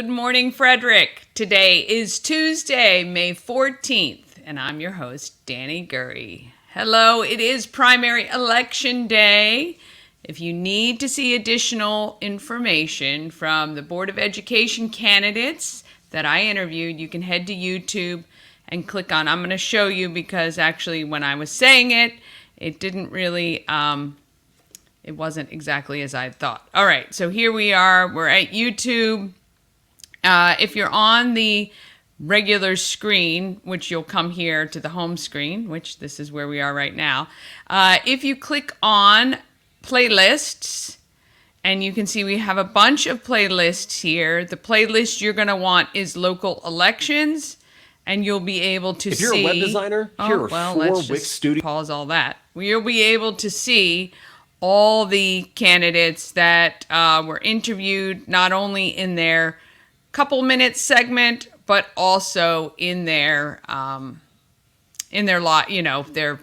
Good morning, Frederick. Today is Tuesday, May 14th, and I'm your host, Dani Gurry. Hello, it is primary election day. If you need to see additional information from the Board of Education candidates that I interviewed, you can head to YouTube and click on. I'm going to show you because actually when I was saying it, it didn't really, it wasn't exactly as I thought. All right, so here we are. We're at YouTube. If you're on the regular screen, which you'll come here to the home screen, which this is where we are right now. If you click on playlists, and you can see we have a bunch of playlists here. The playlist you're going to want is local elections, and you'll be able to see. If you're a web designer, here are four Wix Studio. Pause all that. You'll be able to see all the candidates that were interviewed, not only in their couple minute segment, but also in their their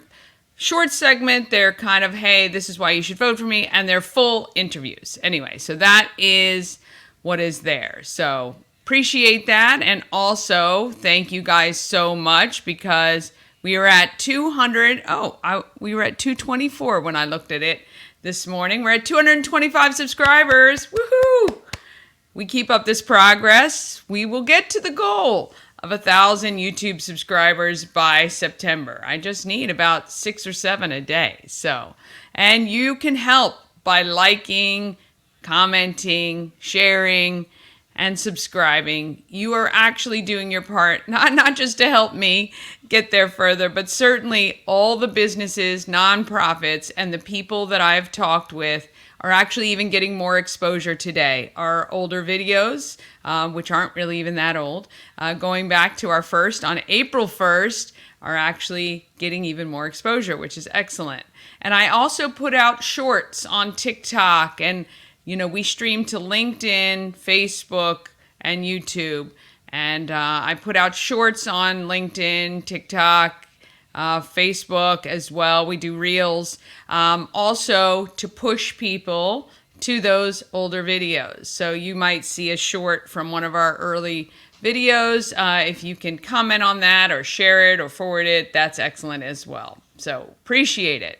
short segment. They're kind of, hey, this is why you should vote for me, and their full interviews. Anyway, so that is what is there. So appreciate that, and also thank you guys so much because we were at 200. We were at 224 when I looked at it this morning. We're at 225 subscribers. Woohoo! We keep up this progress, we will get to the goal of 1,000 YouTube subscribers by September. I just need about 6 or 7 a day. So, and you can help by liking, commenting, sharing, and subscribing. You are actually doing your part, not just to help me get there further, but certainly all the businesses, nonprofits, and the people that I've talked with are actually even getting more exposure today. Our older videos, which aren't really even that old, going back to our first on April 1st, are actually getting even more exposure, which is excellent. And I also put out shorts on TikTok, and we stream to LinkedIn, Facebook, and YouTube. And I put out shorts on LinkedIn, TikTok, Facebook as well. We do reels, also to push people to those older videos. So you might see a short from one of our early videos. If you can comment on that or share it or forward it, that's excellent as well. So appreciate it.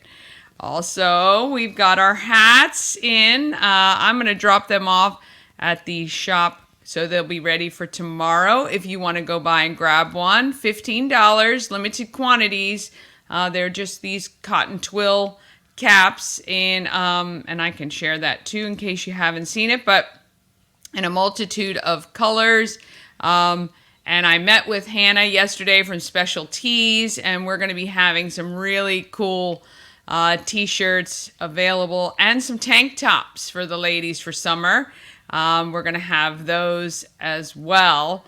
Also, we've got our hats in. I'm going to drop them off at the shop, so they'll be ready for tomorrow. If you want to go by and grab one, $15, limited quantities. They're just these cotton twill caps and I can share that too in case you haven't seen it, but in a multitude of colors. And I met with Hannah yesterday from Special Tees, and we're going to be having some really cool t-shirts available and some tank tops for the ladies for summer. We're going to have those as well.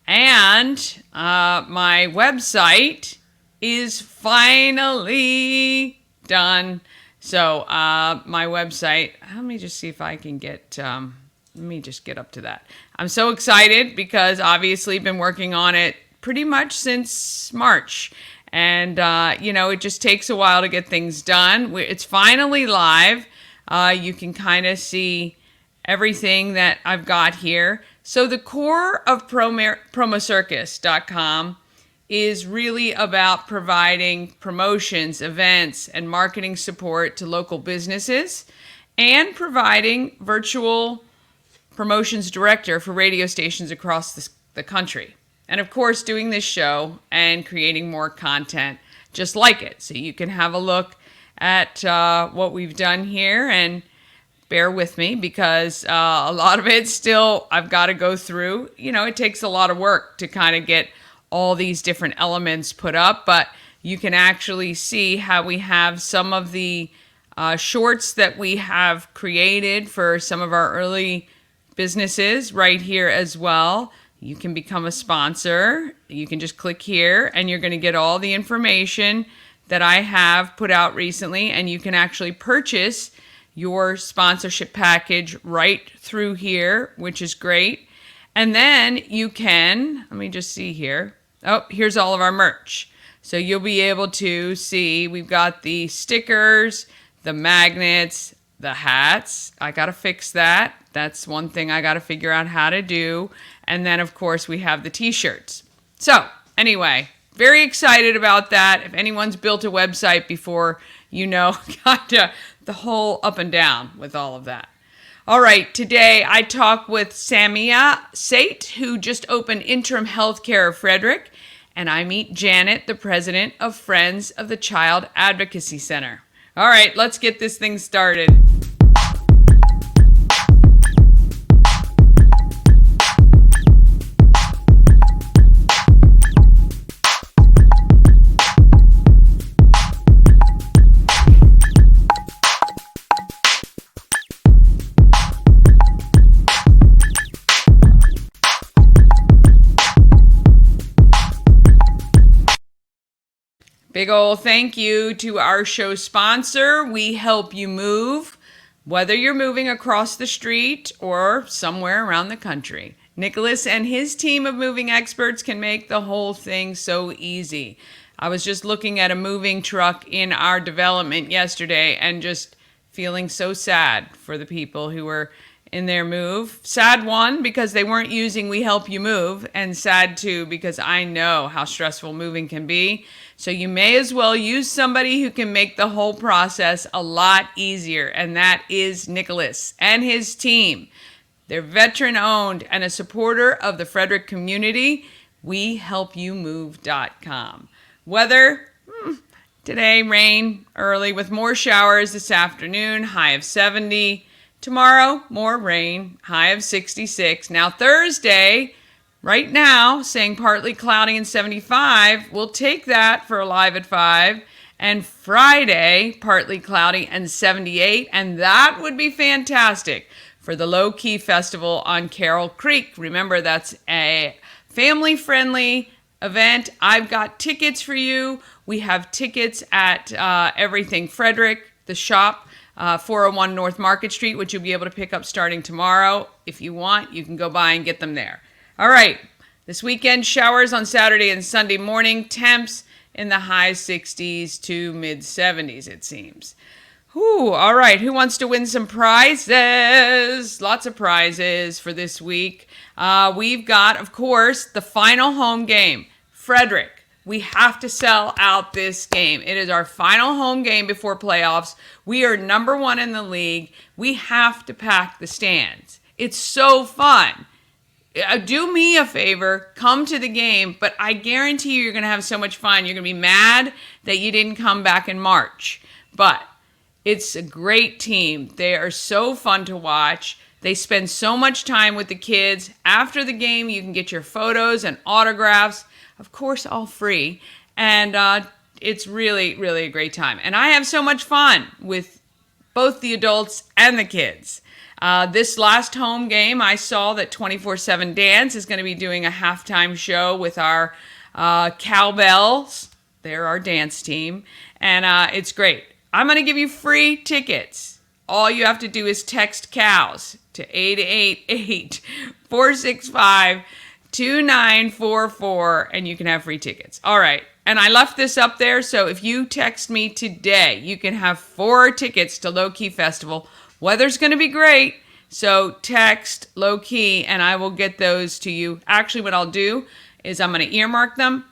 And my website is finally done. So my website, let me just see if I can get, let me just get up to that. I'm so excited because obviously been working on it pretty much since March. And, it just takes a while to get things done. It's finally live. You can kind of see everything that I've got here. So the core of promocircus.com is really about providing promotions, events, and marketing support to local businesses and providing virtual promotions director for radio stations across the country. And of course, doing this show and creating more content just like it. So you can have a look at what we've done here, and bear with me because a lot of it still I've got to go through. It takes a lot of work to kind of get all these different elements put up, but you can actually see how we have some of the shorts that we have created for some of our early businesses right here as well. You can become a sponsor. You can just click here and you're going to get all the information that I have put out recently, and you can actually purchase your sponsorship package right through here, which is great. And then you can, let me just see here. Oh, here's all of our merch. So you'll be able to see we've got the stickers, the magnets, The hats, I got to fix that. That's one thing I got to figure out how to do. And then, of course, we have the t-shirts. So, anyway, very excited about that. If anyone's built a website before, you know, kind of the whole up and down with all of that. All right, today I talk with Samia Sait, who just opened Interim Healthcare of Frederick, and I meet Janet, the president of Friends of the Child Advocacy Center. All right, let's get this thing started. Big ol' thank you to our show sponsor, We Help You Move, whether you're moving across the street or somewhere around the country. Nicholas and his team of moving experts can make the whole thing so easy. I was just looking at a moving truck in our development yesterday and just feeling so sad for the people who were in their move. Sad, one, because they weren't using We Help You Move, and sad, two, because I know how stressful moving can be. So you may as well use somebody who can make the whole process a lot easier, and that is Nicholas and his team. They're veteran-owned and a supporter of the Frederick community. WeHelpYouMove.com. Weather, today rain early with more showers this afternoon, high of 70. Tomorrow, more rain, high of 66. Now Thursday, right now, saying partly cloudy and 75. We'll take that for Alive at 5. And Friday, partly cloudy and 78. And that would be fantastic for the Low Key Festival on Carroll Creek. Remember, that's a family-friendly event. I've got tickets for you. We have tickets at Everything Frederick, the shop. 401 North Market Street, which you'll be able to pick up starting tomorrow. If you want, you can go by and get them there. All right, this weekend, showers on Saturday and Sunday morning, temps in the high 60s to mid 70s, it seems. All right, who wants to win some prizes? Lots of prizes for this week. We've got, of course, the final home game, Frederick. We have to sell out this game. It is our final home game before playoffs. We are number 1 in the league. We have to pack the stands. It's so fun. Do me a favor, come to the game, but I guarantee you're going to have so much fun. You're going to be mad that you didn't come back in March. But it's a great team. They are so fun to watch. They spend so much time with the kids. After the game, you can get your photos and autographs. Of course, all free, and it's really, really a great time. And I have so much fun with both the adults and the kids. This last home game, I saw that 24/7 Dance is going to be doing a halftime show with our cowbells. They're our dance team, and it's great. I'm going to give you free tickets. All you have to do is text COWS to 888-465-2944, and you can have free tickets. All right. And I left this up there, so if you text me today, you can have 4 tickets to Low Key Festival. Weather's going to be great, so text Low Key, and I will get those to you. Actually, what I'll do is I'm going to earmark them,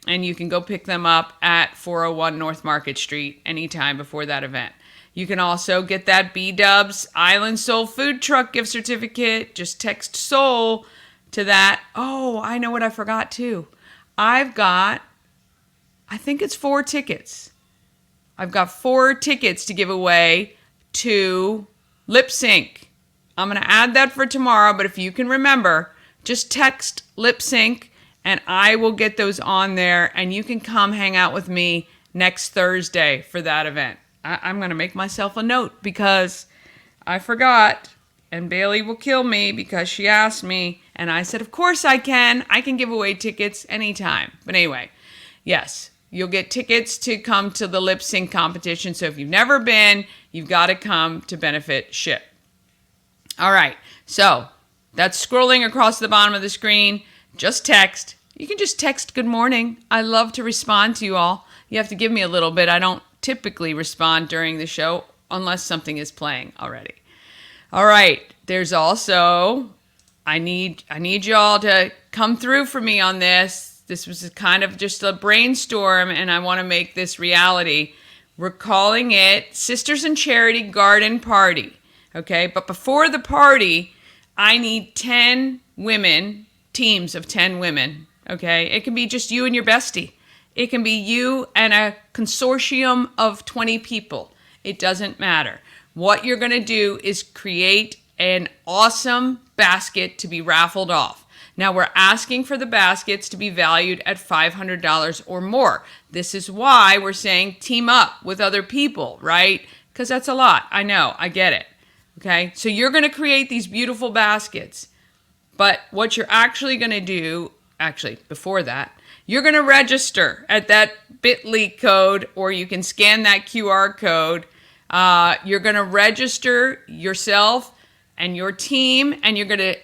and you can go pick them up at 401 North Market Street anytime before that event. You can also get that B-Dubs Island Soul Food Truck gift certificate. Just text SOUL to that. Oh, I know what I forgot too. I've got, I think it's 4 tickets. I've got 4 tickets to give away to Lip Sync. I'm going to add that for tomorrow, but if you can remember, just text Lip Sync and I will get those on there, and you can come hang out with me next Thursday for that event. I'm going to make myself a note because I forgot, and Bailey will kill me because she asked me, and I said, of course I can. I can give away tickets anytime. But anyway, yes, you'll get tickets to come to the lip sync competition. So if you've never been, you've got to come to benefit SHIP. All right, so that's scrolling across the bottom of the screen. Just text. You can just text good morning. I love to respond to you all. You have to give me a little bit. I don't typically respond during the show unless something is playing already. All right. There's also, I need y'all to come through for me on this. This was kind of just a brainstorm, and I want to make this reality. We're calling it Sisters in Charity Garden Party. Okay. But before the party, I need 10 women, teams of 10 women. Okay. It can be just you and your bestie. It can be you and a consortium of 20 people. It doesn't matter. What you're going to do is create an awesome basket to be raffled off. Now, we're asking for the baskets to be valued at $500 or more. This is why we're saying team up with other people, right? Because that's a lot. I know. I get it. Okay? So you're going to create these beautiful baskets. But what you're actually going to do, before that, you're going to register at that bit.ly code, or you can scan that QR code. You're going to register yourself and your team, and you're going to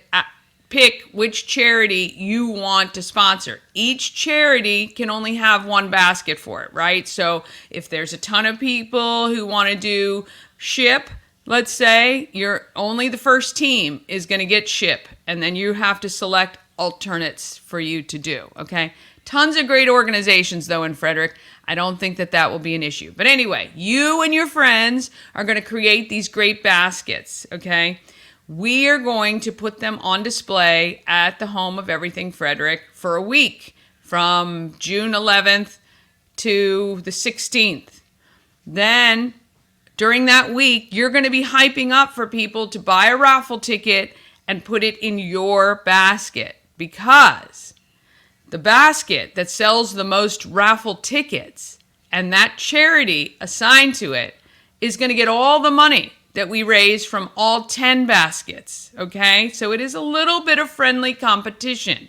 pick which charity you want to sponsor. Each charity can only have one basket for it, right? So if there's a ton of people who want to do ship, let's say only the first team is going to get ship, and then you have to select alternates for you to do, okay? Tons of great organizations, though, in Frederick. I don't think that will be an issue. But anyway, you and your friends are going to create these great baskets, okay? We are going to put them on display at the home of Everything Frederick for a week, from June 11th to the 16th. Then, during that week, you're going to be hyping up for people to buy a raffle ticket and put it in your basket, because the basket that sells the most raffle tickets and that charity assigned to it is going to get all the money that we raise from all 10 baskets, okay? So it is a little bit of friendly competition.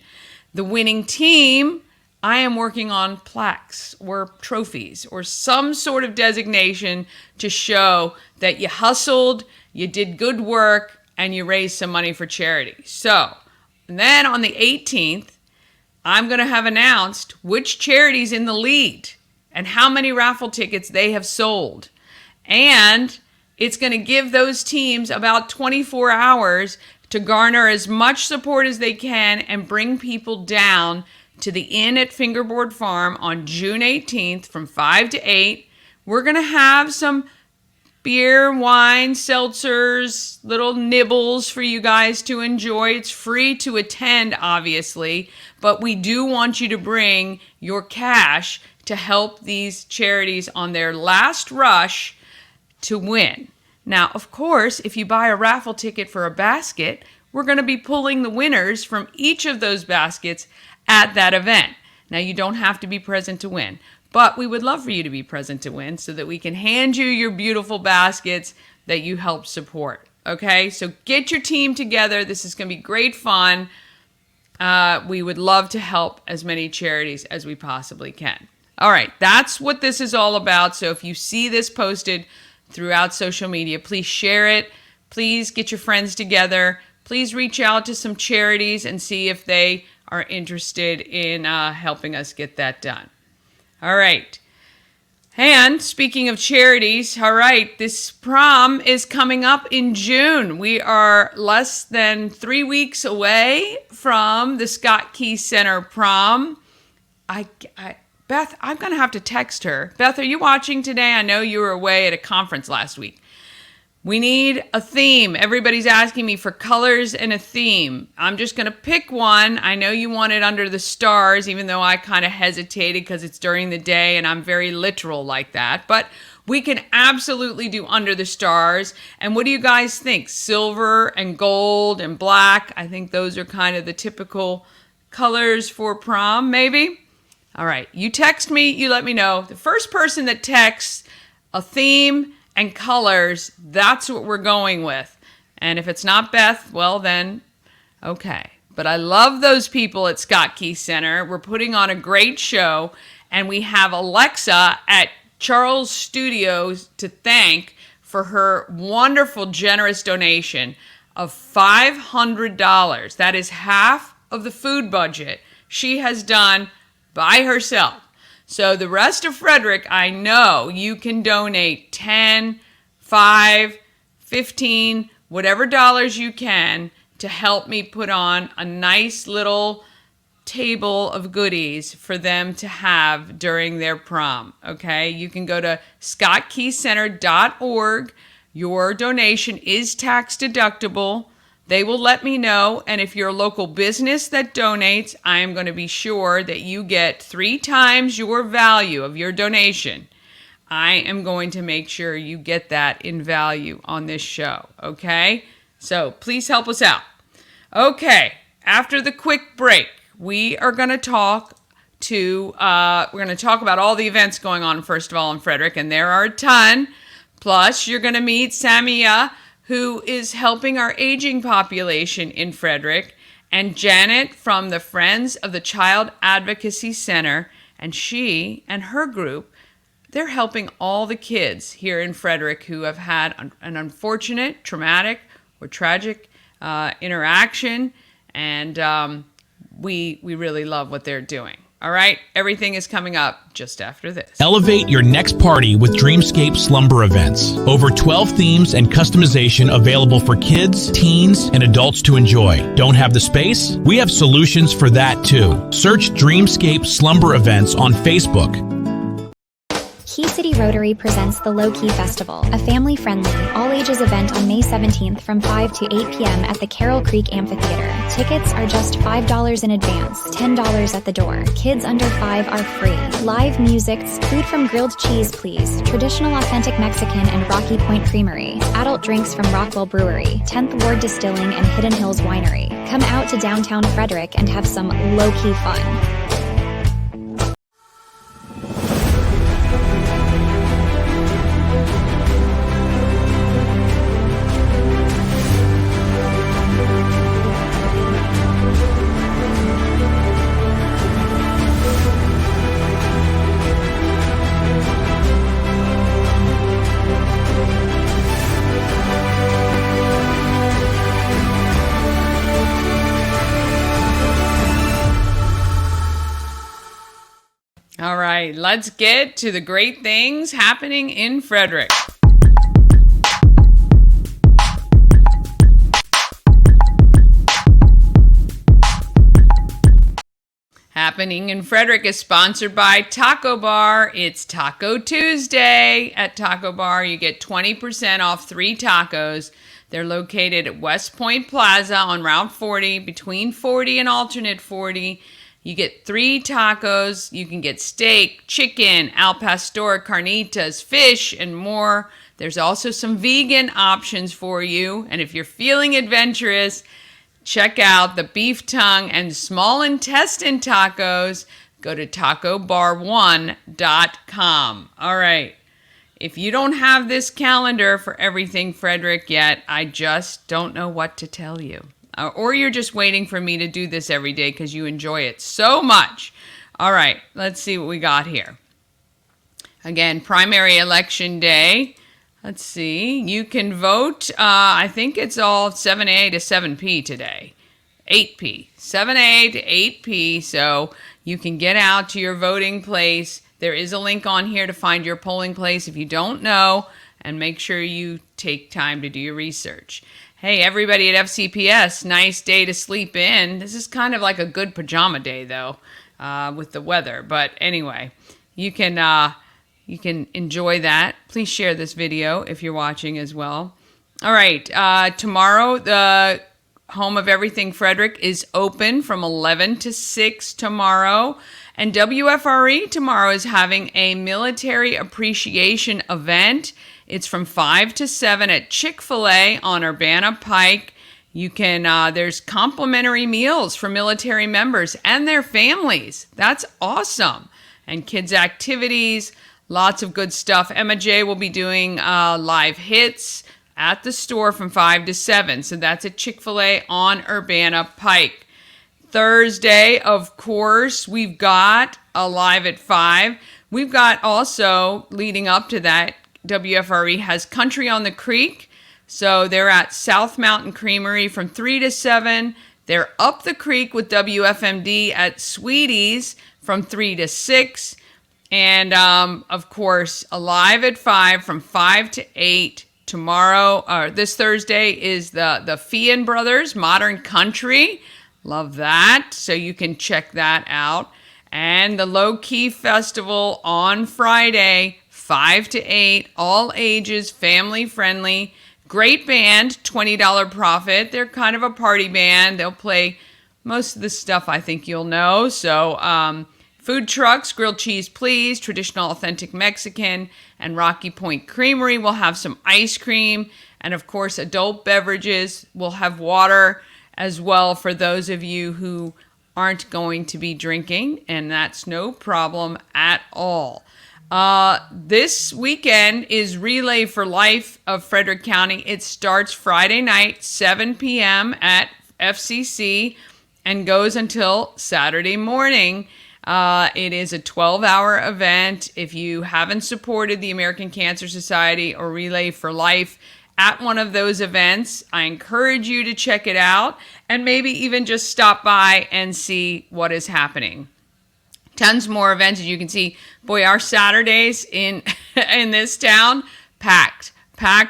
The winning team, I am working on plaques or trophies or some sort of designation to show that you hustled, you did good work, and you raised some money for charity. So, and then on the 18th, I'm going to have announced which charity's in the lead and how many raffle tickets they have sold. And it's going to give those teams about 24 hours to garner as much support as they can and bring people down to the Inn at Fingerboard Farm on June 18th from 5 to 8. We're going to have some beer, wine, seltzers, little nibbles for you guys to enjoy. It's free to attend, obviously, but we do want you to bring your cash to help these charities on their last rush to win. Now, of course, if you buy a raffle ticket for a basket, we're going to be pulling the winners from each of those baskets at that event. Now, you don't have to be present to win, but we would love for you to be present to win so that we can hand you your beautiful baskets that you help support. Okay, so get your team together. This is going to be great fun. We would love to help as many charities as we possibly can. All right, that's what this is all about. So if you see this posted throughout social media, please share it. Please get your friends together. Please reach out to some charities and see if they are interested in helping us get that done. All right. And speaking of charities, all right, this prom is coming up in June. We are less than 3 weeks away from the Scott Key Center prom. Beth, I'm going to have to text her. Beth, are you watching today? I know you were away at a conference last week. We need a theme. Everybody's asking me for colors and a theme. I'm just going to pick one. I know you want it under the stars, even though I kind of hesitated because it's during the day and I'm very literal like that. But we can absolutely do under the stars. And what do you guys think? Silver and gold and black. I think those are kind of the typical colors for prom, maybe. All right. You text me. You let me know. The first person that texts a theme and colors, that's what we're going with. And if it's not Beth, well then, okay. But I love those people at Scott Key Center. We're putting on a great show, and we have Alexa at Charles Studios to thank for her wonderful, generous donation of $500. That is half of the food budget she has done by herself. So the rest of Frederick, I know you can donate $10, 5, 15, whatever dollars you can to help me put on a nice little table of goodies for them to have during their prom. Okay, you can go to scottkeycenter.org. Your donation is tax deductible. They will let me know, and if you're a local business that donates, I am going to be sure that you get 3 times your value of your donation. I am going to make sure you get that in value on this show, okay? So please help us out. Okay, after the quick break, we are going to talk about all the events going on, first of all, in Frederick, and there are a ton. Plus, you're going to meet Samia, who is helping our aging population in Frederick, and Janet from the Friends of the Child Advocacy Center, and she and her group, they're helping all the kids here in Frederick who have had an unfortunate, traumatic, or tragic interaction, and we really love what they're doing. All right, everything is coming up just after this. Elevate your next party with Dreamscape Slumber Events. Over 12 themes and customization available for kids, teens, and adults to enjoy. Don't have the space? We have solutions for that too. Search Dreamscape Slumber Events on Facebook. Key City Rotary presents the Low Key Festival, a family-friendly, all-ages event on May 17th from 5 to 8 p.m. at the Carroll Creek Amphitheater. Tickets are just $5 in advance, $10 at the door. Kids under 5 are free. Live music, food from Grilled Cheese Please, traditional authentic Mexican and Rocky Point Creamery, adult drinks from Rockwell Brewery, 10th Ward Distilling and Hidden Hills Winery. Come out to downtown Frederick and have some low-key fun. All right, let's get to the great things happening in Frederick. Happening in Frederick is sponsored by Taco Bar. It's Taco Tuesday at Taco Bar. You get 20% off 3 tacos. They're located at West Point Plaza on Route 40, between 40 and alternate 40. You get 3 tacos. You can get steak, chicken, al pastor, carnitas, fish, and more. There's also some vegan options for you. And if you're feeling adventurous, check out the beef tongue and small intestine tacos. Go to tacobar1.com. All right. If you don't have this calendar for everything Frederick yet, I just don't know what to tell you. Or you're just waiting for me to do this every day because you enjoy it so much. All right, let's see what we got here. Again, primary election day. Let's see. You can vote. I think it's all 7A to 7P today. 8P. 7A to 8P. So you can get out to your voting place. There is a link on here to find your polling place if you don't know. And make sure you take time to do your research. Hey, everybody at FCPS, nice day to sleep in. This is kind of like a good pajama day, though, with the weather. But anyway, you can enjoy that. Please share this video if you're watching as well. All right, tomorrow, the Home of Everything Frederick is open from 11 to 6 tomorrow. And WFRE tomorrow is having a military appreciation event. It's from 5 to 7 at Chick-fil-A on Urbana Pike. You can, there's complimentary meals for military members and their families. That's awesome. And kids' activities, lots of good stuff. Emma J will be doing live hits at the store from 5 to 7. So that's at Chick-fil-A on Urbana Pike. Thursday, of course, we've got a live at 5. We've got also, leading up to that, WFRE has Country on the Creek. So they're at South Mountain Creamery from 3 to 7. They're up the creek with WFMD at Sweeties from 3 to 6. And, of course, Alive at 5 from 5 to 8 Tomorrow, or this Thursday, is the Fian Brothers Modern Country. Love that. So you can check that out. And the Low Key Festival on Friday, 5 to 8, all ages, family friendly. Great band, $20 profit. They're kind of a party band. They'll play most of the stuff I think you'll know. So food trucks, grilled cheese please, traditional authentic Mexican, and Rocky Point Creamery will have some ice cream. And of course, adult beverages. Will have water as well for those of you who aren't going to be drinking. And that's no problem at all. This weekend is Relay for Life of Frederick County. It starts Friday night, 7 p.m. at FCC and goes until Saturday morning. It is a 12-hour event. If you haven't supported the American Cancer Society or Relay for Life at one of those events, I encourage you to check it out and maybe even just stop by and see what is happening. Tons more events, as you can see. Boy, our Saturdays in this town, packed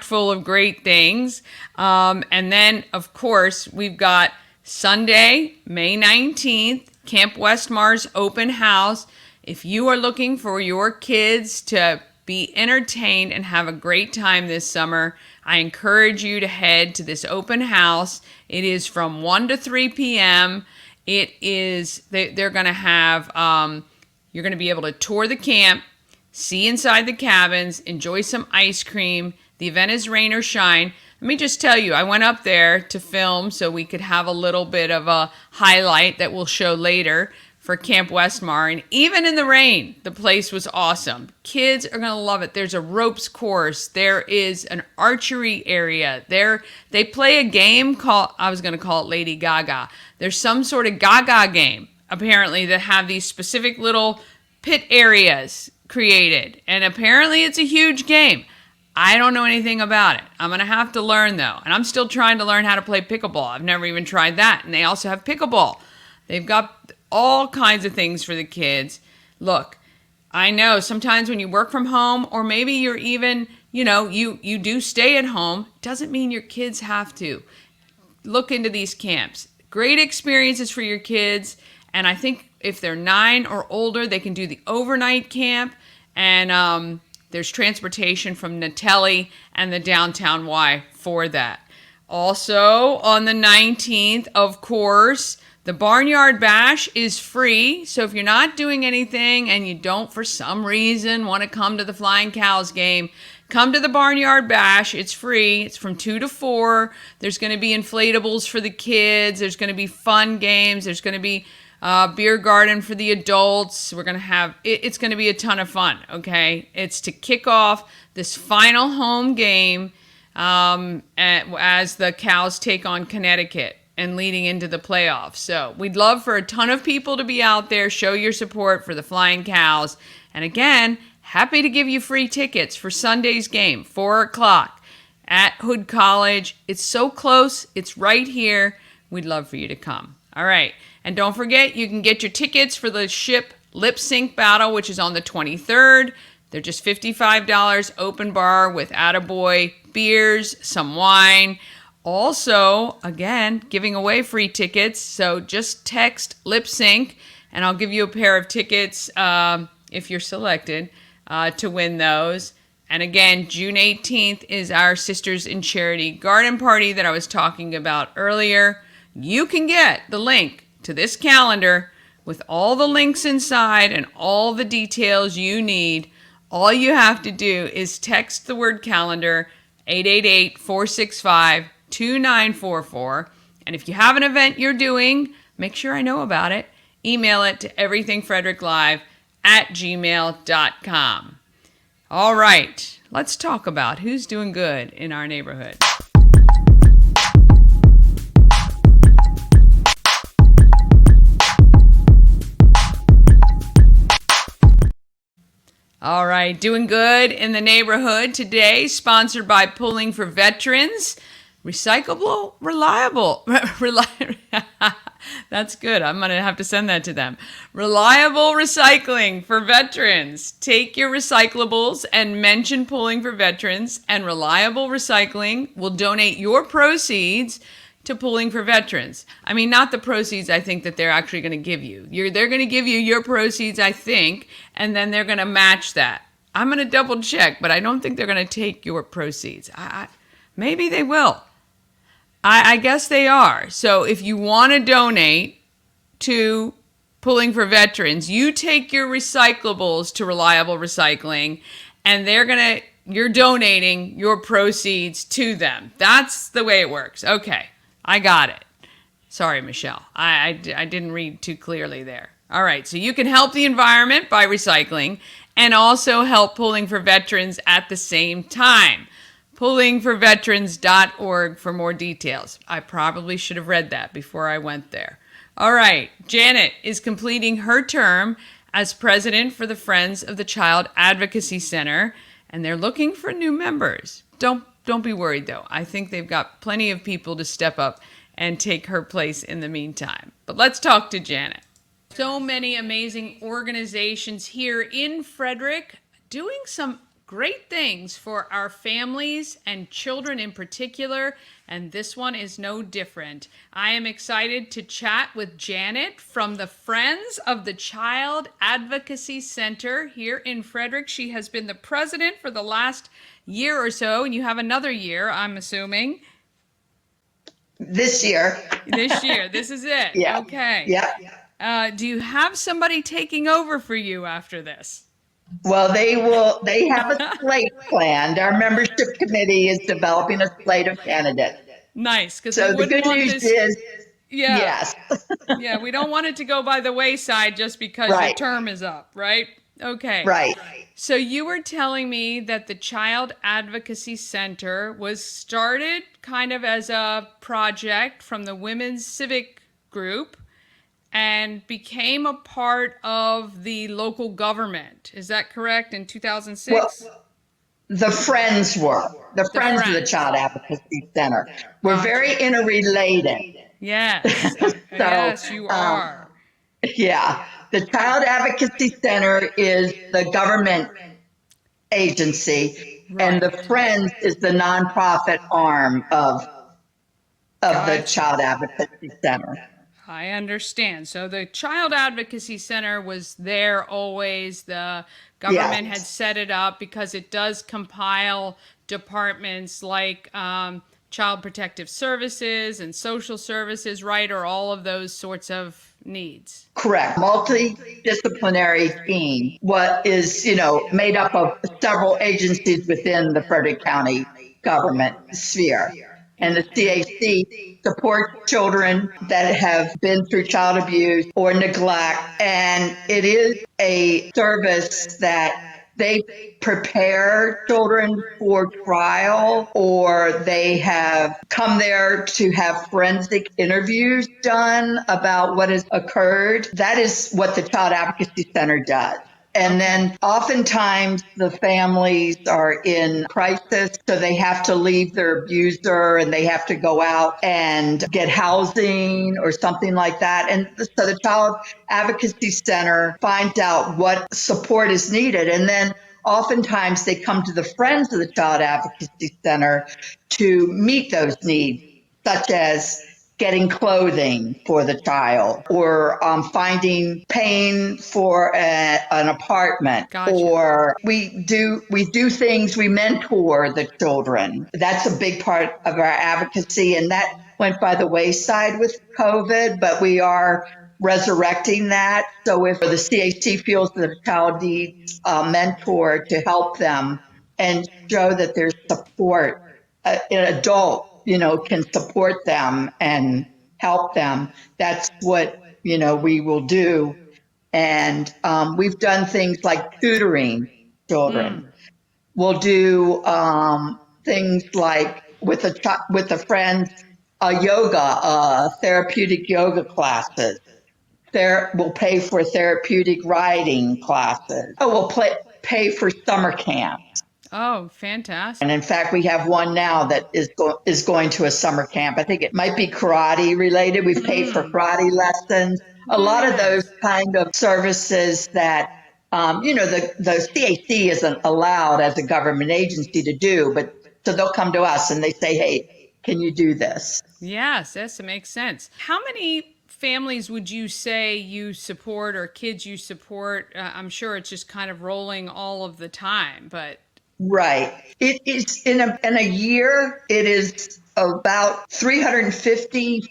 full of great things. And then, of course, we've got Sunday, May 19th, Camp Westmar's open house. If you are looking for your kids to be entertained and have a great time this summer, I encourage you to head to this open house. It is from 1 to 3 p.m. It is, they're going to have, you're going to be able to tour the camp, see inside the cabins, enjoy some ice cream. The event is rain or shine. Let me just tell you, I went up there to film so we could have a little bit of a highlight that we'll show later for Camp Westmar. And even in the rain, the place was awesome. Kids are going to love it. There's a ropes course. There is an archery area. They play a game called, I was going to call it Lady Gaga. There's some sort of Gaga game, apparently, that have these specific little pit areas created. And apparently it's a huge game. I don't know anything about it. I'm going to have to learn, though. And I'm still trying to learn how to play pickleball. I've never even tried that. And they also have pickleball. They've got all kinds of things for the kids. Look, I know sometimes when you work from home, or maybe you're even, you do stay at home, doesn't mean your kids have to. Look into these camps. Great experiences for your kids. And I think if they're 9 or older, they can do the overnight camp. And there's transportation from Natelli and the Downtown Y for that. Also, on the 19th, of course, the Barnyard Bash is free. So if you're not doing anything and you don't, for some reason, want to come to the Flying Cows game, come to the Barnyard Bash. It's free. It's from 2 to 4. There's going to be inflatables for the kids. There's going to be fun games. There's going to be beer garden for the adults. We're going to have, it's going to be a ton of fun, okay? It's to kick off this final home game as the Cows take on Connecticut and leading into the playoffs. So we'd love for a ton of people to be out there, show your support for the Flying Cows. And again, happy to give you free tickets for Sunday's game, 4 o'clock at Hood College. It's so close. It's right here. We'd love for you to come. All right. And don't forget, you can get your tickets for the Ship Lip Sync Battle, which is on the 23rd. They're just $55, open bar with attaboy beers, some wine. Also, again, giving away free tickets. So just text Lip Sync, and I'll give you a pair of tickets if you're selected to win those. And again, June 18th is our Sisters in Charity Garden Party that I was talking about earlier. You can get the link to this calendar with all the links inside and all the details you need. All you have to do is text the word calendar, 888-465-2944. And if you have an event you're doing, make sure I know about it. Email it to everythingfredericklive@gmail.com. All right, let's talk about who's doing good in our neighborhood. All right, doing good in the neighborhood today, sponsored by Pulling for Veterans. Recyclable, reliable. That's good. I'm going to have to send that to them. Reliable recycling for veterans. Take your recyclables and mention Pulling for Veterans, and Reliable Recycling will donate your proceeds to Pulling for Veterans. I mean, not the proceeds I think that they're actually going to give you. They're going to give you your proceeds, I think, and then they're going to match that. I'm going to double check, but I don't think they're going to take your proceeds. Maybe they will. I guess they are. So if you want to donate to Pulling for Veterans, you take your recyclables to Reliable Recycling, and you're donating your proceeds to them. That's the way it works. Okay, I got it. Sorry, Michelle. I didn't read too clearly there. All right, so you can help the environment by recycling and also help Pulling for Veterans at the same time. pullingforveterans.org for more details. I probably should have read that before I went there. All right, Janet is completing her term as president for the Friends of the Child Advocacy Center, and they're looking for new members. Don't be worried, though. I think they've got plenty of people to step up and take her place in the meantime. But let's talk to Janet. So many amazing organizations here in Frederick doing some great things for our families and children in particular, and this one is no different. I am excited to chat with Janet from the Friends of the Child Advocacy Center here in Frederick. She has been the president for the last year or so, and you have another year, I'm assuming. This year. This is it. Yeah. Okay. Yeah. Do you have somebody taking over for you after this? Well, they have a slate planned. Our membership committee is developing a slate of candidates. Nice. So the good news is, yes. Yeah, we don't want it to go by the wayside just because your term is up, right? Okay. Right. So you were telling me that the Child Advocacy Center was started kind of as a project from the Women's Civic Group and became a part of the local government. Is that correct? In 2006? Well, the Friends were. The Friends of the Child Advocacy Center. We're very interrelated. Yes. Yes, you are. Yeah. The Child Advocacy Center is the government agency, and the Friends is the nonprofit arm of the Child Advocacy Center. I understand. So the Child Advocacy Center was there always. The government had set it up because it does compile departments like Child Protective Services and Social Services, right? Or all of those sorts of needs. Correct. Multidisciplinary team. What is, made up of several agencies within the Frederick County government sphere. And the CAC supports children that have been through child abuse or neglect. And it is a service that they prepare children for trial, or they have come there to have forensic interviews done about what has occurred. That is what the Child Advocacy Center does. And then oftentimes the families are in crisis, so they have to leave their abuser and they have to go out and get housing or something like that. And so the Child Advocacy Center finds out what support is needed. And then oftentimes they come to the Friends of the Child Advocacy Center to meet those needs, such as getting clothing for the child, or paying for an apartment. Gotcha. Or we do things, we mentor the children. That's a big part of our advocacy, and that went by the wayside with COVID, but we are resurrecting that. So if the CAC feels that a child needs a mentor to help them and show that there's support, an adult can support them and help them, that's what, we will do. And we've done things like tutoring children. We'll do things like with the Friends, therapeutic yoga classes. We'll pay for therapeutic writing classes. We'll pay for summer camps. Oh, fantastic. And in fact, we have one now that is going to a summer camp. I think it might be karate related. We've paid for karate lessons. A lot of those kind of services that, the CAC isn't allowed as a government agency to do, but so they'll come to us and they say, hey, can you do this? Yes, it makes sense. How many families would you say you support or kids you support? I'm sure it's just kind of rolling all of the time, but. Right. It is in a year, it is about 350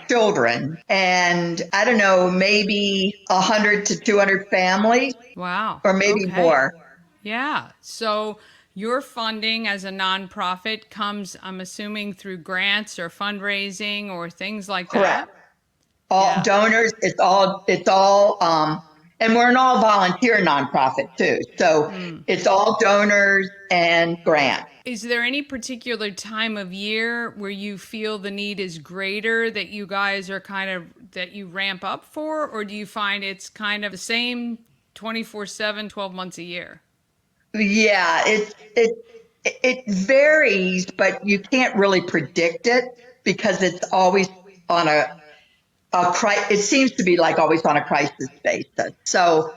children and I don't know, maybe 100 to 200 families. Wow. Or maybe more. Yeah. So your funding as a nonprofit comes, I'm assuming, through grants or fundraising or things like Correct. that? All donors, it's all, and we're an all volunteer nonprofit too. So it's all donors and grants. Is there any particular time of year where you feel the need is greater that you guys are that you ramp up for? Or do you find it's kind of the same 24/7, 12 months a year? Yeah, it varies, but you can't really predict it because it's always on it seems to be like always on a crisis basis. So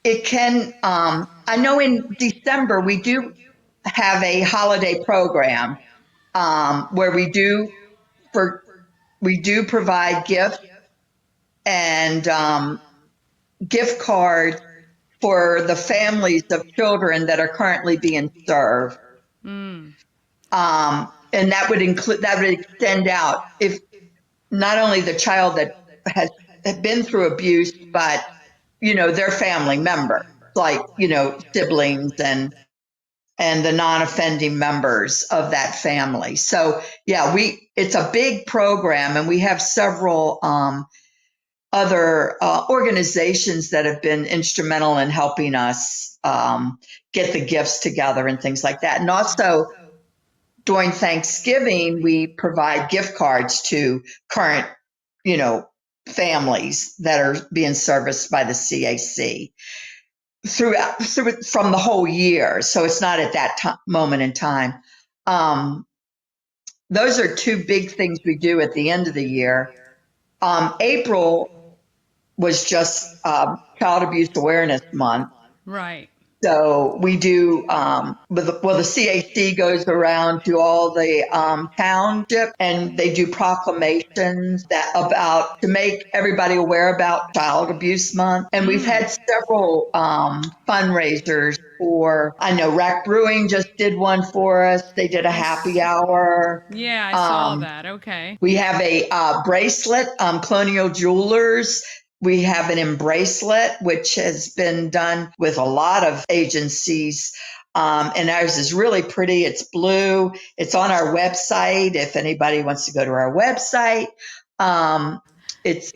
it can, I know in December we do have a holiday program where we do provide gifts and gift cards for the families of children that are currently being served. And that would extend out if not only the child that has been through abuse, but their family member, like siblings and the non-offending members of that family. So yeah, it's a big program, and we have several other organizations that have been instrumental in helping us get the gifts together and things like that. And also during Thanksgiving, we provide gift cards to current, families that are being serviced by the CAC from the whole year. So it's not at that moment in time. Those are two big things we do at the end of the year. April was just Child Abuse Awareness Month. Right. So we do, the CAC goes around to all the townships, and they do proclamations to make everybody aware about Child Abuse Month. And we've had several fundraisers I know Rack Brewing just did one for us. They did a happy hour. Yeah, I saw that. Okay. We have a bracelet, Colonial Jewelers. We have an embracelet, which has been done with a lot of agencies. And ours is really pretty. It's blue. It's on our website. If anybody wants to go to our website, it's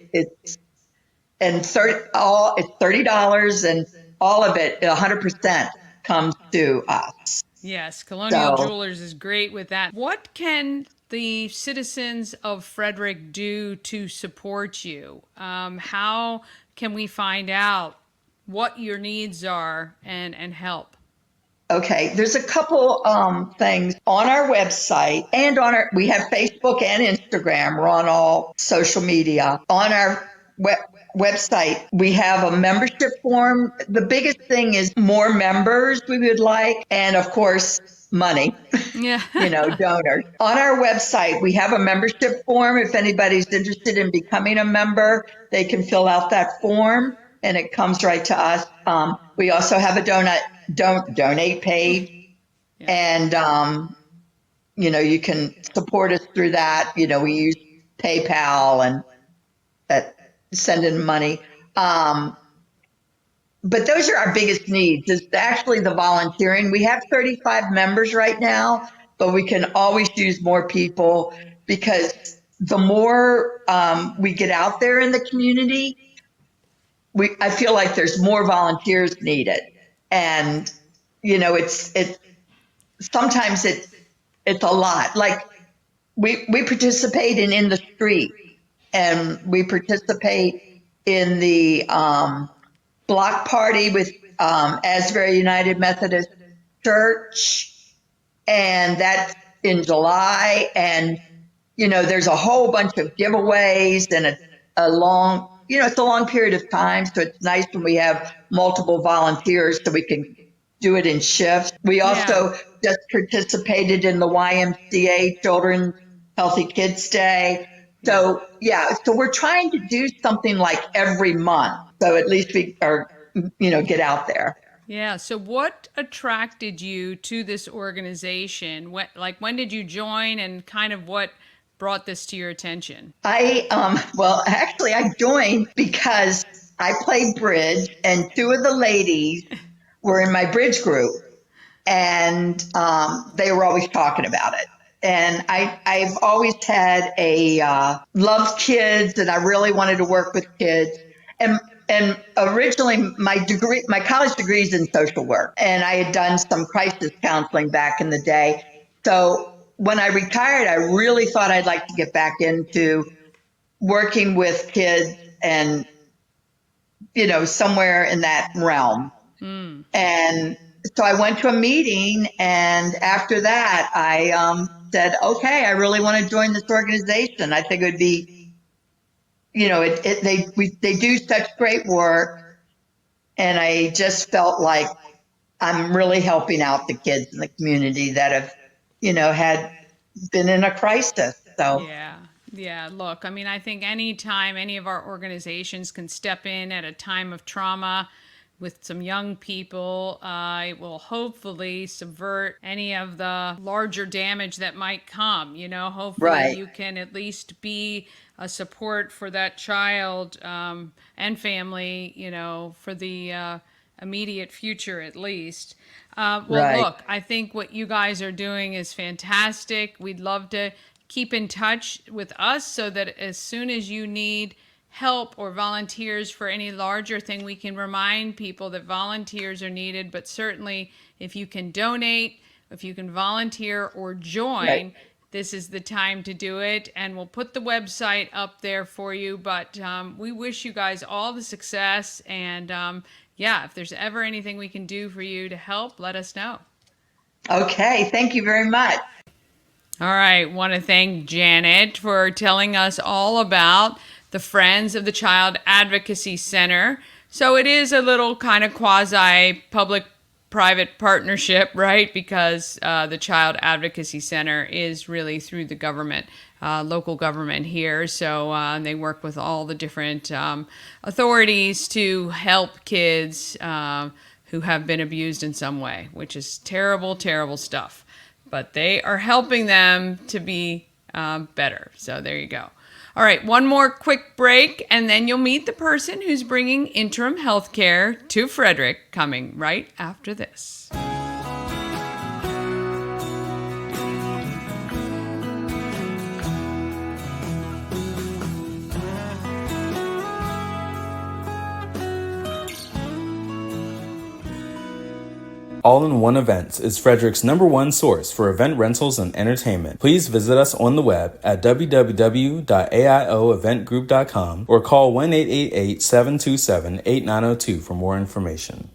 $30, and all of it, 100% comes to us. Yes, Colonial Jewelers is great with that. What can the citizens of Frederick do to support you? How can we find out what your needs are and help? Okay, there's a couple things on our website, and we have Facebook and Instagram. We're on all social media. On our website, we have a membership form. The biggest thing is more members we would like, and of course, money. Yeah. Donors. On our website, we have a membership form. If anybody's interested in becoming a member, they can fill out that form, and it comes right to us. We also have a donate page, and you can support us through that. We use PayPal and send in money. But those are our biggest needs, is actually the volunteering. We have 35 members right now, but we can always use more people, because the more we get out there in the community, I feel like there's more volunteers needed. And, sometimes it's a lot. Like we participate in the street, and we participate in the block party with Asbury United Methodist church, and that's in July. And, there's a whole bunch of giveaways and a long, it's a long period of time. So it's nice when we have multiple volunteers so we can do it in shifts. We also just participated in the YMCA Children's Healthy Kids Day. So, so we're trying to do something like every month. So at least we are, get out there. Yeah. So what attracted you to this organization? When did you join, and kind of what brought this to your attention? Actually I joined because I played bridge, and two of the ladies were in my bridge group, and they were always talking about it. And I've always had loved kids, and I really wanted to work with kids. And originally my college degree is in social work, and I had done some crisis counseling back in the day. So when I retired, I really thought I'd like to get back into working with kids and, somewhere in that realm. And so I went to a meeting, and after that I said, okay, I really want to join this organization. I think it would be, they do such great work, and I just felt like I'm really helping out the kids in the community that have, had been in a crisis. So yeah. Look, I mean, I think anytime any of our organizations can step in at a time of trauma with some young people, it will hopefully subvert any of the larger damage that might come. Hopefully you can at least be a support for that child and family, for the immediate future at least. Look, I think what you guys are doing is fantastic. We'd love to keep in touch with us so that as soon as you need help or volunteers for any larger thing, we can remind people that volunteers are needed. But certainly if you can donate, if you can volunteer or join, this is the time to do it. And we'll put the website up there for you. But we wish you guys all the success. And if there's ever anything we can do for you to help, let us know. Okay. Thank you very much. All right. Want to thank Janet for telling us all about the Friends of the Child Advocacy Center. So it is a little kind of quasi public-private partnership, right? Because the Child Advocacy Center is really through the government, local government here. So they work with all the different authorities to help kids who have been abused in some way, which is terrible, terrible stuff. But they are helping them to be better. So there you go. All right, one more quick break, and then you'll meet the person who's bringing interim healthcare to Frederick, coming right after this. All-in-One Events is Frederick's #1 source for event rentals and entertainment. Please visit us on the web at www.aioeventgroup.com or call 1-888-727-8902 for more information.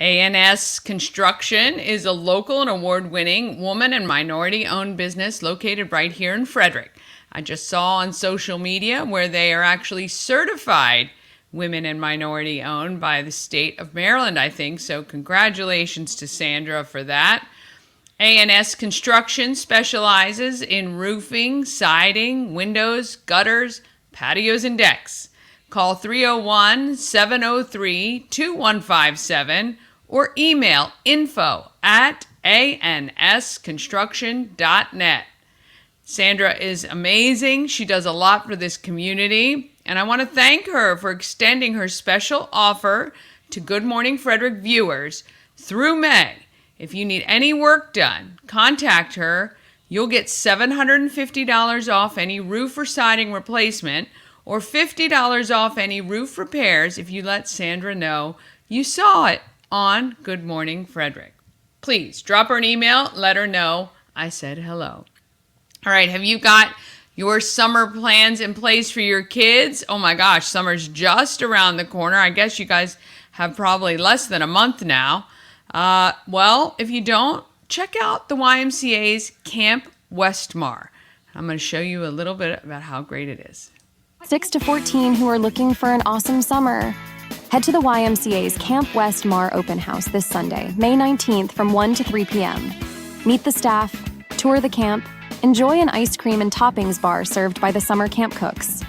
A&S Construction is a local and award-winning woman and minority-owned business located right here in Frederick. I just saw on social media where they are actually certified women and minority owned by the state of Maryland, I think. So congratulations to Sandra for that. A&S Construction specializes in roofing, siding, windows, gutters, patios, and decks. Call 301-703-2157 or email info@ansconstruction.net. Sandra is amazing. She does a lot for this community, and I want to thank her for extending her special offer to Good Morning Frederick viewers through May. If you need any work done, contact her. You'll get $750 off any roof or siding replacement, or $50 off any roof repairs if you let Sandra know you saw it on Good Morning Frederick. Please drop her an email, let her know I said hello. All right, have you got your summer plans in place for your kids? Oh my gosh, summer's just around the corner. I guess you guys have probably less than a month now. Well, if you don't, check out the YMCA's Camp Westmar. I'm going to show you a little bit about how great it is. 6 to 14 who are looking for an awesome summer. Head to the YMCA's Camp Westmar open house this Sunday, May 19th from 1 to 3 p.m. Meet the staff, tour the camp, enjoy an ice cream and toppings bar served by the summer camp cooks.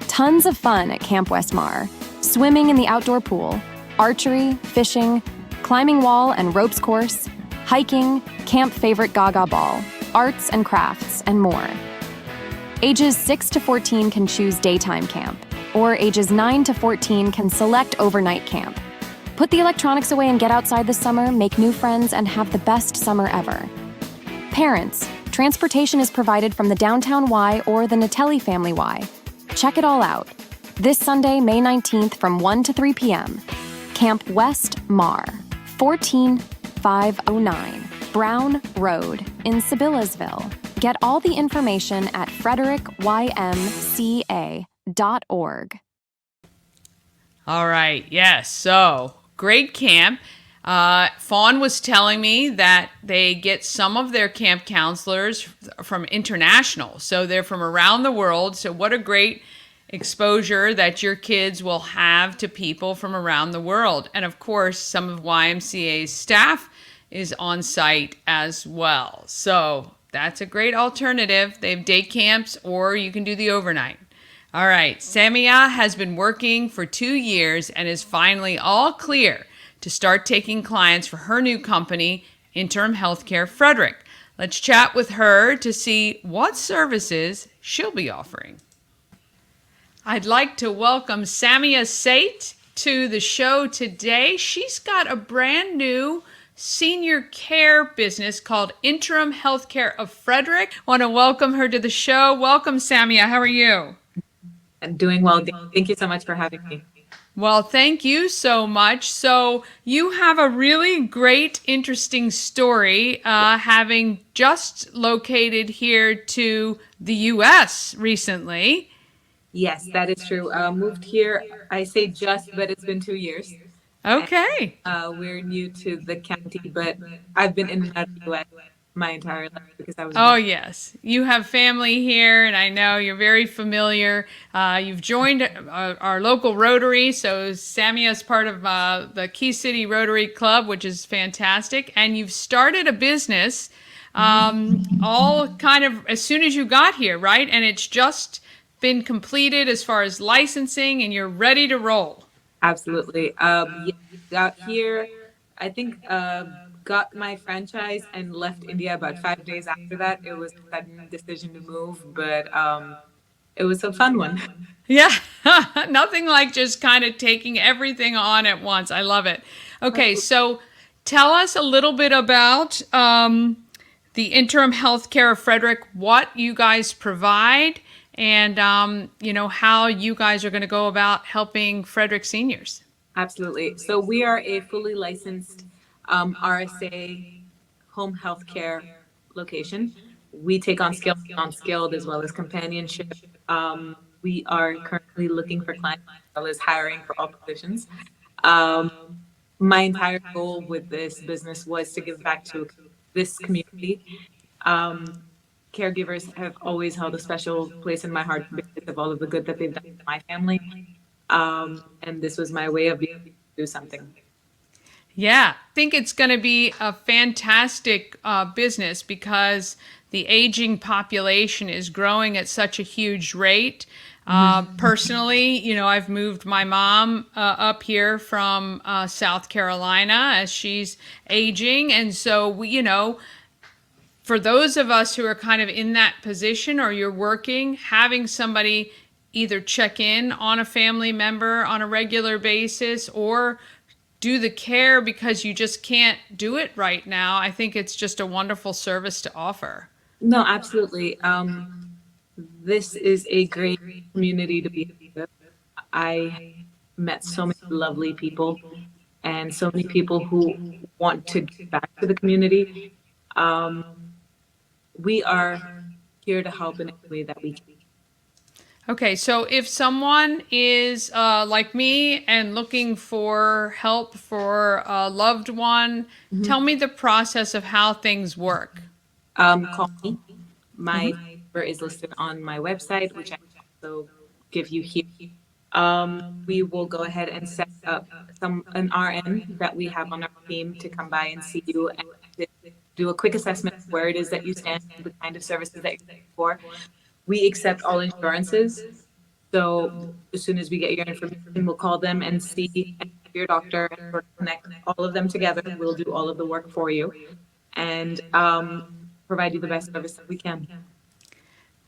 Tons of fun at Camp Westmar. Swimming in the outdoor pool, archery, fishing, climbing wall and ropes course, hiking, camp favorite Gaga ball, arts and crafts, and more. Ages 6 to 14 can choose daytime camp, or ages 9 to 14 can select overnight camp. Put the electronics away and get outside this summer, make new friends, and have the best summer ever. Parents, transportation is provided from the Downtown Y or the Natelli Family Y. Check it all out. This Sunday, May 19th from 1 to 3 p.m. Camp West Mar, 14509 Brown Road in Sibyllesville. Get all the information at frederickymca.org. All right, yes, so great camp. Fawn was telling me that they get some of their camp counselors from international, so they're from around the world. So what a great exposure that your kids will have to people from around the world. And of course, some of YMCA's staff is on site as well. So that's a great alternative. They have day camps, or you can do the overnight. All right, Samia has been working for 2 years and is finally all clear to start taking clients for her new company, Interim Healthcare Frederick. Let's chat with her to see what services she'll be offering. I'd like to welcome Samia Sait to the show today. She's got a brand new senior care business called Interim Healthcare of Frederick. I want to welcome her to the show. Welcome, Samia. How are you? I'm doing well. Thank you so much for having me. Well, thank you so much. So you have a really great, interesting story, having just located here to the U.S. recently. Yes, that is true. Moved here, I say just, but it's been 2 years. Okay. And, we're new to the county, but I've been in and out of the U.S. my entire life because I was. Oh, yes. You have family here, and I know you're very familiar. You've joined our local Rotary, so Samia is part of the Key City Rotary Club, which is fantastic. And you've started a business all kind of as soon as you got here, right? And it's just been completed as far as licensing, and you're ready to roll. Absolutely. Got here, I think, got my franchise and left India about 5 days after that. It was a sudden decision to move, but it was a fun one. Yeah, nothing like just kind of taking everything on at once. I love it. Okay, so tell us a little bit about the Interim Healthcare of Frederick, what you guys provide, and how you guys are going to go about helping Frederick seniors. Absolutely. So we are a fully licensed RSA home health care location. We take on skilled, non-skilled, as well as companionship. We are currently looking for clients as well as hiring for all positions. My entire goal with this business was to give back to this community. Caregivers have always held a special place in my heart because of all of the good that they've done to my family. And this was my way of being able to do something. Yeah, I think it's going to be a fantastic business because the aging population is growing at such a huge rate. Personally, I've moved my mom up here from South Carolina as she's aging. And so, for those of us who are kind of in that position or you're working, having somebody either check in on a family member on a regular basis or do the care because you just can't do it right now, I think it's just a wonderful service to offer. No, absolutely. This is a great community to be with. I met so many lovely people and so many people who want to give back to the community. We are here to help in any way that we can. Okay, so if someone is like me and looking for help for a loved one, tell me the process of how things work. Call me. My number is listed on my website, which I also give you here. We will go ahead and set up an RN that we have on our team to come by and see you and to do a quick assessment of where it is that you stand, the kind of services that you're looking for. We accept all insurances. So as soon as we get your information, we'll call them and see your doctor and sort of connect all of them together. We'll do all of the work for you and provide you the best service that we can.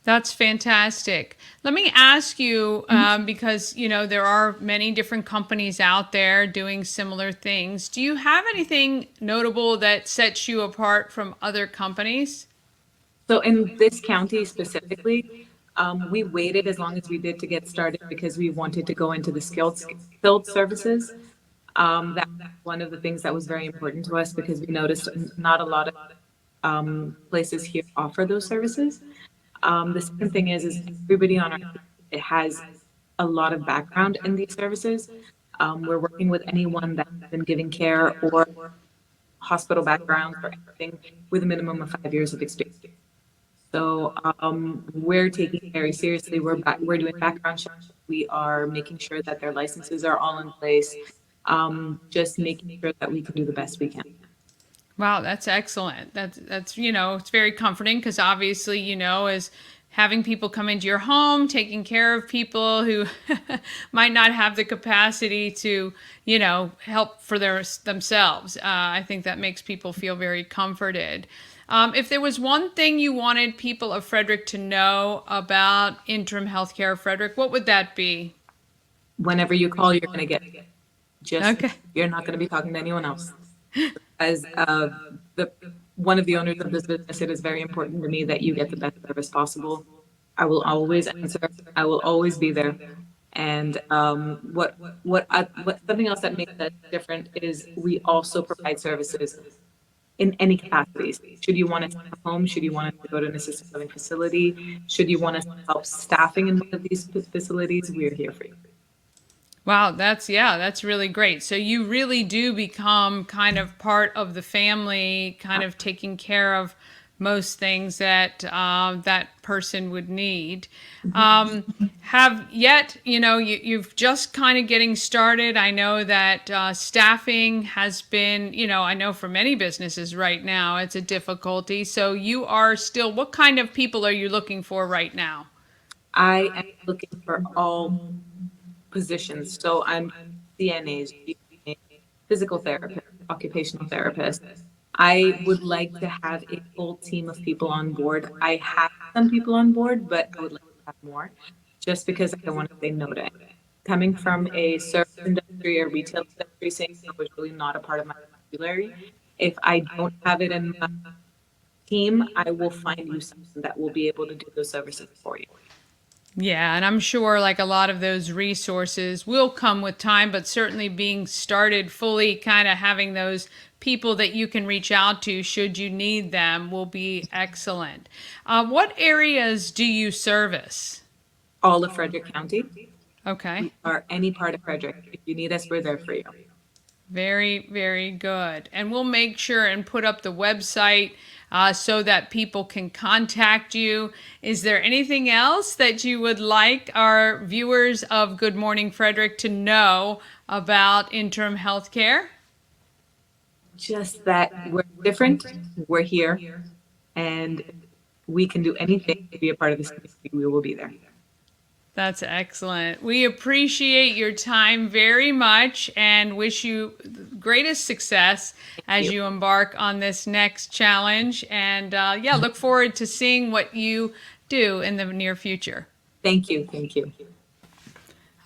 That's fantastic. Let me ask you, because, you know, there are many different companies out there doing similar things. Do you have anything notable that sets you apart from other companies? So in this county specifically, we waited as long as we did to get started because we wanted to go into the skilled services. That's one of the things that was very important to us because we noticed not a lot of places here offer those services. The second thing is everybody on our team, it has a lot of background in these services. We're working with anyone that's been giving care or hospital background or anything with a minimum of 5 years of experience. So we're taking it very seriously. We're doing background checks. We are making sure that their licenses are all in place. Just making sure that we can do the best we can. Wow, that's excellent. That's you know, it's very comforting because obviously, you know, as having people come into your home, taking care of people who might not have the capacity to, you know, help for themselves. I think that makes people feel very comforted. If there was one thing you wanted people of Frederick to know about Interim Healthcare of Frederick, what would that be? Whenever you call, you're going to get it. Just Okay. You're not going to be talking to anyone else. As one of the owners of this business, it is very important to me that you get the best service possible. I will always answer. I will always be there. And what something else that makes us different is we also provide services in any capacities. Should you want us to come home? Should you want us to go to an assisted living facility? Should you want us to help staffing in one of these facilities? We are here for you. Wow, that's really great. So you really do become kind of part of the family, kind of taking care of most things that that person would need. Have yet, you know, you've just kind of getting started. I know that staffing has been, you know, I know for many businesses right now, it's a difficulty. So you are still, what kind of people are you looking for right now? I am looking for all positions. So I'm CNAs, physical therapists, occupational therapists. I would like to have a full team of people on board. I have some people on board, but I would like to have more just because I don't want to say no to it. Coming from a service industry or retail industry, saying no was really not a part of my vocabulary. If I don't have it in my team, I will find you something that will be able to do those services for you. Yeah, and I'm sure like a lot of those resources will come with time, but certainly being started fully, kind of having those people that you can reach out to should you need them will be excellent. What areas do you service? All of Frederick County. Okay. Or any part of Frederick. If you need us, we're there for you. Very, very good. And we'll make sure and put up the website so that people can contact you. Is there anything else that you would like our viewers of Good Morning Frederick to know about Interim Healthcare? Just that we're different, we're here, and we can do anything to be a part of this community. We will be there. That's excellent. We appreciate your time very much and wish you the greatest success as you embark on this next challenge. And look forward to seeing what you do in the near future. Thank you. Thank you.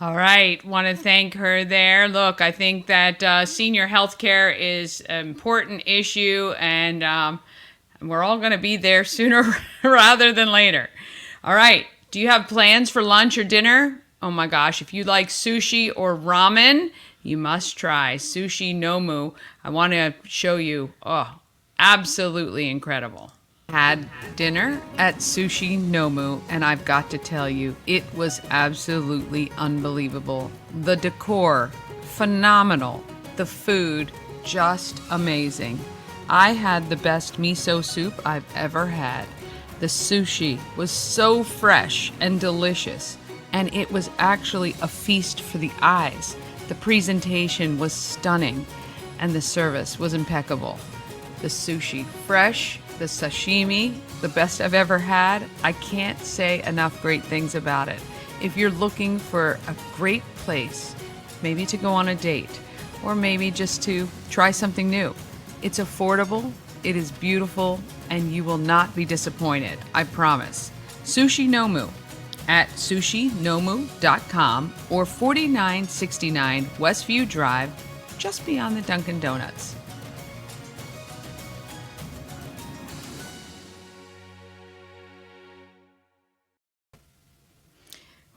All right. Want to thank her there. Look, I think that senior health care is an important issue, and we're all going to be there sooner rather than later. All right. Do you have plans for lunch or dinner? Oh my gosh, if you like sushi or ramen, you must try Sushi Nomu. I want to show you. Oh, absolutely incredible. Had dinner at Sushi Nomu, and I've got to tell you, it was absolutely unbelievable. The decor, phenomenal. The food, just amazing. I had the best miso soup I've ever had. The sushi was so fresh and delicious, and it was actually a feast for the eyes. The presentation was stunning, and the service was impeccable. The sushi, fresh, the sashimi, the best I've ever had. I can't say enough great things about it. If you're looking for a great place, maybe to go on a date, or maybe just to try something new, it's affordable, it is beautiful, and you will not be disappointed, I promise. Sushi Nomu at sushinomu.com or 4969 Westview Drive, just beyond the Dunkin' Donuts.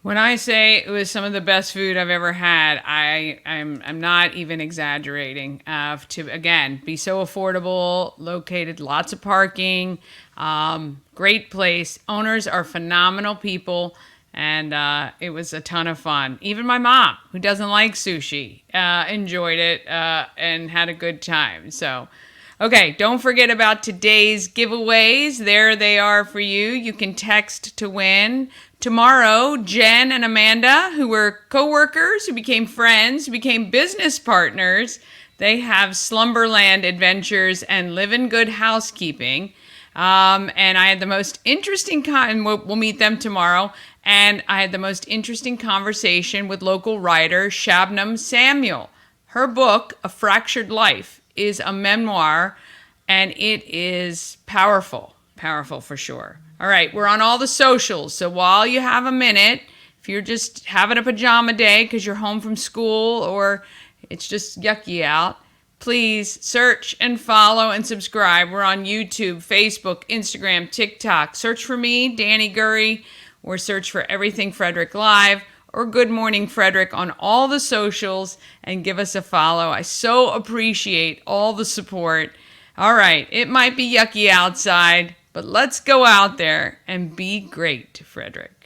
When I say it was some of the best food I've ever had, I'm not even exaggerating. To again be so affordable, located, lots of parking, great place. Owners are phenomenal people, and it was a ton of fun. Even my mom, who doesn't like sushi, enjoyed it and had a good time. So. Okay, don't forget about today's giveaways. There they are for you. You can text to win. Tomorrow, Jen and Amanda, who were co-workers, who became friends, who became business partners, they have Slumberland Adventures and Live in Good Housekeeping. And I had the most interesting we'll meet them tomorrow. And I had the most interesting conversation with local writer Shabnam Samuel. Her book, A Fractured Life, is a memoir, and it is powerful for sure. All right, we're on all the socials, so while you have a minute, if you're just having a pajama day because you're home from school or it's just yucky out, please search and follow and subscribe. We're on YouTube, Facebook, Instagram, TikTok. Search for me, Dani Gurry, or search for Everything Frederick Live or Good Morning Frederick on all the socials, and give us a follow. I so appreciate all the support. All right, it might be yucky outside, but let's go out there and be great, Frederick.